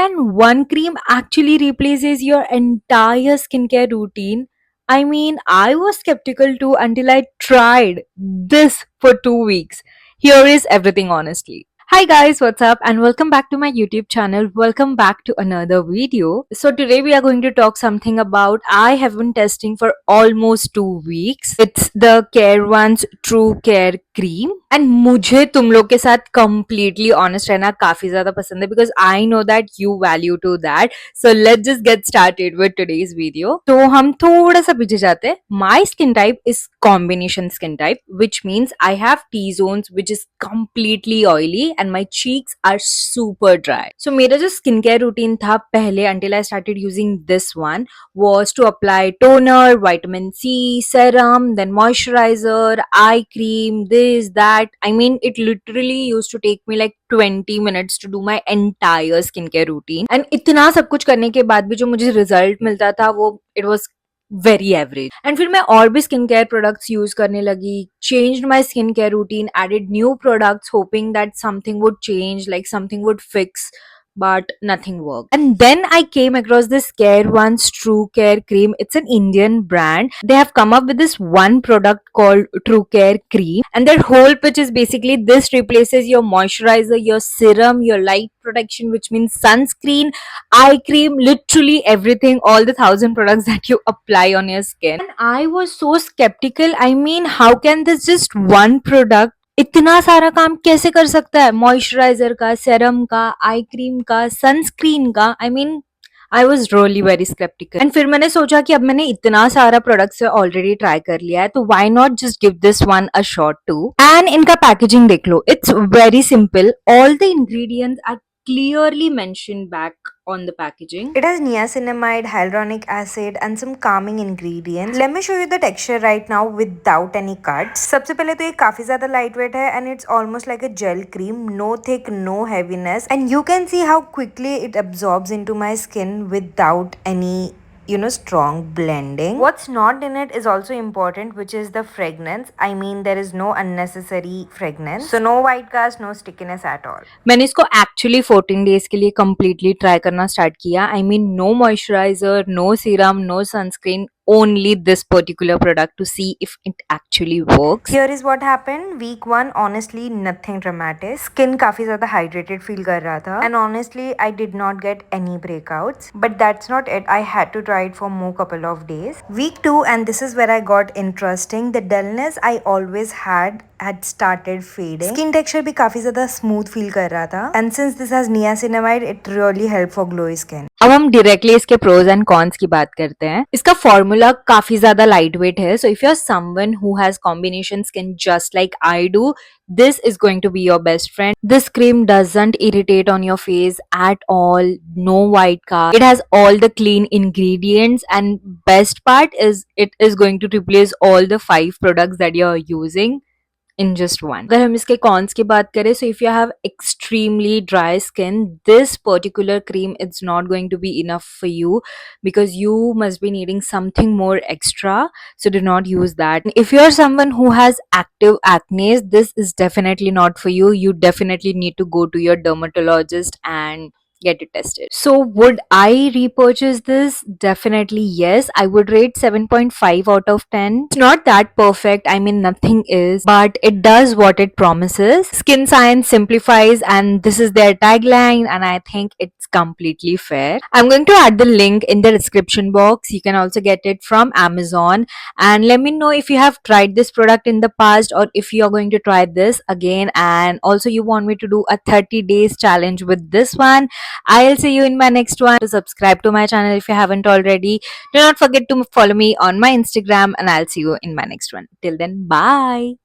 Can one cream actually replaces your entire skincare routine? I mean, I was skeptical too until I tried this for 2 weeks. Here is everything honestly. Hi guys, what's up and welcome back to my YouTube channel. Welcome back to another video. So today we are going to talk something about I have been testing for almost 2 weeks. It's the Care One's True Care Cream and मुझे तुम लोग के साथ completely honest रहना काफी ज्यादा पसंद है because I know that you value to that. So let's just get started with today's video. तो हम थोड़ा सा पीछे जाते हैं. My skin type is combination skin type, which means I have T-zones which is completely oily and my cheeks are super dry. So मेरा जो skincare routine था पहले until I started using this one was to apply toner, vitamin C, serum, then moisturizer, eye cream, this, that. I mean, it literally used to take me like 20 minutes to do my entire skincare routine. And इतना सब कुछ करने के बाद भी जो मुझे result मिलता था वो it was very average. And फिर मैं और भी स्किन केयर प्रोडक्ट्स यूज करने लगी, changed my skin care routine, added new products hoping that something would change, like something would fix, but nothing worked. And then I came across this Care One's True Care Cream. It's an Indian brand. They have come up with this one product called True Care Cream, and their whole pitch is basically this replaces your moisturizer, your serum, your light protection, which means sunscreen, eye cream, literally everything, all the 1,000 products that you apply on your skin. And I was so skeptical. I mean, how can this just one product इतना सारा काम कैसे कर सकता है? Moisturiser का, serum का, eye cream का, सनस्क्रीन का. I mean, I was really very sceptical. And फिर मैंने सोचा कि अब मैंने इतना सारा प्रोडक्ट्स ऑलरेडी ट्राई कर लिया है तो why not just give this one a shot too. And इनका पैकेजिंग देख लो, it's very simple. All the ingredients are clearly mentioned back on the packaging. It has niacinamide, hyaluronic acid and some calming ingredients. Let me show you the texture right now without any cuts. सबसे पहले तो ये काफी ज्यादा lightweight है and it's almost like a gel cream. No thick, no heaviness, and you can see how quickly it absorbs into my skin without any strong blending. What's not in it is also important, which is the fragrance. I mean, there is no unnecessary fragrance, so no white cast, no stickiness at all. मैंने इसको actually 14 days के लिए completely try करना start किया. I mean, no moisturizer, no serum, no sunscreen, only this particular product to see if it actually works. Here is what happened. Week 1, honestly, nothing dramatic. Skin काफी ज़्यादा hydrated feel कर रहा था. And honestly, I did not get any breakouts. But that's not it. I had to try it for more couple of days. Week 2, and this is where I got interesting. The dullness I always had started fading. Skin texture भी काफी ज़्यादा smooth feel कर रहा था. And since this has niacinamide, it really helped for glowy skin. अब हम directly इसके pros and cons की बात करते हैं. इसका फॉर्मूला काफी ज्यादा लाइट वेट है. So if you are someone who has combination skin just like I do, this is going to be your best friend. This cream doesn't irritate on your face at all. No white cast. It has all the clean ingredients, and best part is it is going to replace all the 5 products that you're using in just one. अगर हम इसके cons की बात करें, so if you have extremely dry skin, this particular cream it's not going to be enough for you because you must be needing something more extra. So do not use that. If you are someone who has active acne, this is definitely not for you. You definitely need to go to your dermatologist and get it tested. So would I repurchase this? Definitely yes. I would rate 7.5 out of 10. It's not that perfect. I mean, nothing is, but it does what it promises. Skin science simplifies, and this is their tagline, and I think it's completely fair. I'm going to add the link in the description box. You can also get it from Amazon, and let me know if you have tried this product in the past or if you are going to try this again, and also you want me to do a 30 days challenge with this one. I'll see you in my next one. To subscribe to my channel if you haven't already. Do not forget to follow me on my Instagram, and I'll see you in my next one. Till then, bye.